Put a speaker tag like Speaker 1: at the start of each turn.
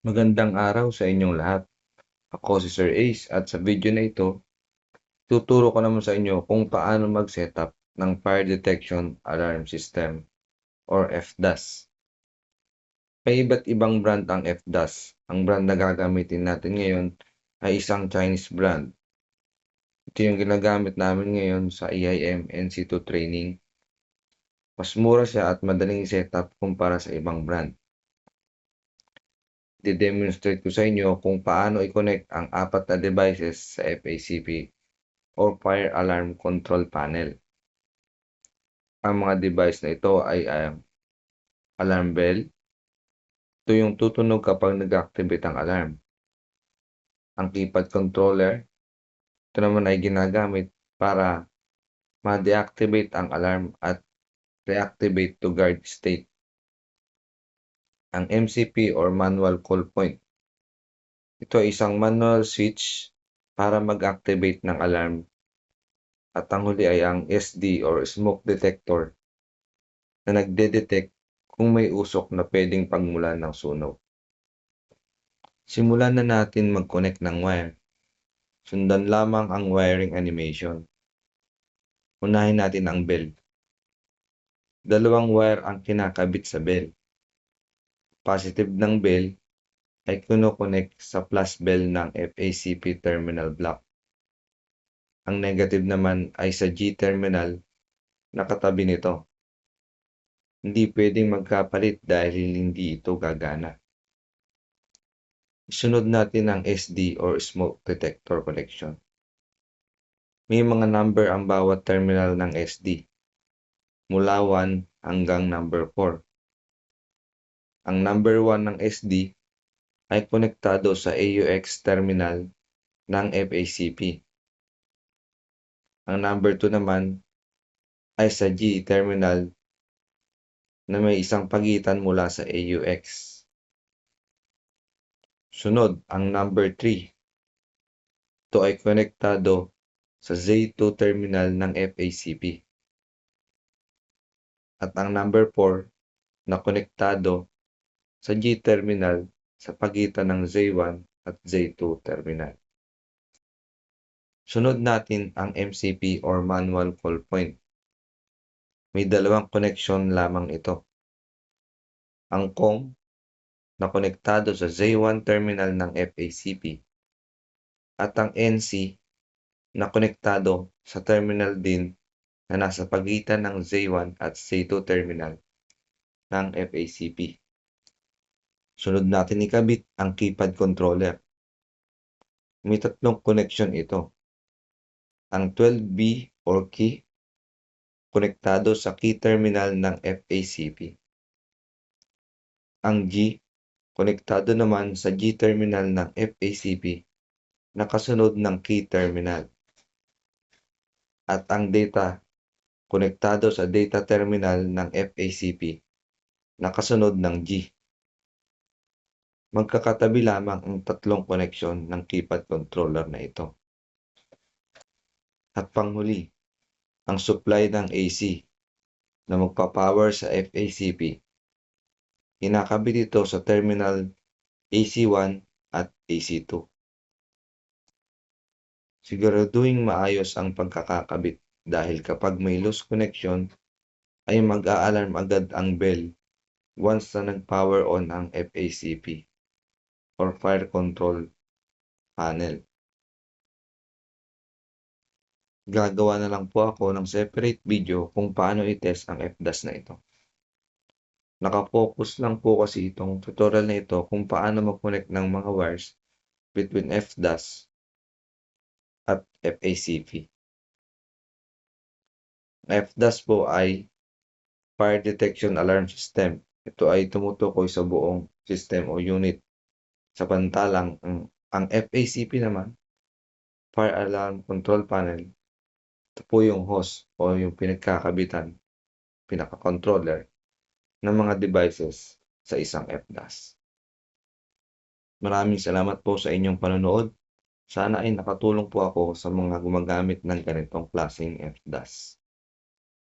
Speaker 1: Magandang araw sa inyong lahat. Ako si Sir Ace at sa video na ito, tuturo ko naman sa inyo kung paano mag-setup ng Fire Detection Alarm System or FDAS. May iba't ibang brand ang FDAS. Ang brand na gagamitin natin ngayon ay isang Chinese brand. Ito yung ginagamit namin ngayon sa EIM NC2 training. Mas mura siya at madaling i-setup kumpara sa ibang brand. I-demonstrate ko sa inyo kung paano i-connect ang apat na devices sa FACP or Fire Alarm Control Panel. Ang mga device na ito ay alarm bell. Ito yung tutunog kapag nag-activate ang alarm. Ang keypad controller, ito naman ay ginagamit para ma-deactivate ang alarm at reactivate to guard state. Ang MCP or manual call point. Ito ay isang manual switch para mag-activate ng alarm. At ang huli ay ang SD or smoke detector na nagde-detect kung may usok na pwedeng pagmulan ng sunog. Simulan na natin mag-connect ng wire. Sundan lamang ang wiring animation. Unahin natin ang bell. Dalawang wire ang kinakabit sa bell. Positive ng bell ay kino-connect sa plus bell ng FACP terminal block. Ang negative naman ay sa G terminal na katabi nito. Hindi pwedeng magkapalit dahil hindi ito gagana. Isunod natin ang SD or smoke detector connection. May mga number ang bawat terminal ng SD, mula 1 hanggang number 4. Ang number 1 ng SD ay konektado sa AUX terminal ng FACP. Ang number 2 naman ay sa G terminal na may isang pagitan mula sa AUX. Sunod, ang number 3. Ito ay konektado sa Z2 terminal ng FACP. At ang number 4 na konektado sa G terminal sa pagitan ng Z1 at Z2 terminal. Sunod natin ang MCP or manual call point. May dalawang connection lamang ito. Ang COM na konektado sa Z1 terminal ng FACP at ang NC na konektado sa terminal din na nasa pagitan ng Z1 at Z2 terminal ng FACP. Sunod natin ikabit ang keypad controller. May tatlong connection ito. Ang 12B or key, konektado sa key terminal ng FACP. Ang G, konektado naman sa G terminal ng FACP na kasunod ng key terminal. At ang data, konektado sa data terminal ng FACP na kasunod ng G. Magkakatabi lamang ang tatlong koneksyon ng keypad controller na ito. At panghuli, ang supply ng AC na magpapower sa FACP. Kinakabit ito sa terminal AC1 at AC2. Siguraduhing maayos ang pagkakakabit dahil kapag may loose connection ay mag-a-alarm agad ang bell once na nag-power on ang FACP or Fire Control Panel. Gagawa na lang po ako ng separate video kung paano i-test ang FDAS na ito. Nakafocus lang po kasi itong tutorial na ito kung paano mag-connect ng mga wires between FDAS at FACP. Ang FDAS po ay Fire Detection Alarm System. Ito ay tumutukoy sa buong system o unit. Samantalang ang FACP naman, Fire Alarm Control Panel, ito po yung host o yung pinagkakabitan, pinaka-controller ng mga devices sa isang FDAS. Maraming salamat po sa inyong panonood. Sana ay nakatulong po ako sa mga gumagamit ng ganitong klaseng FDAS.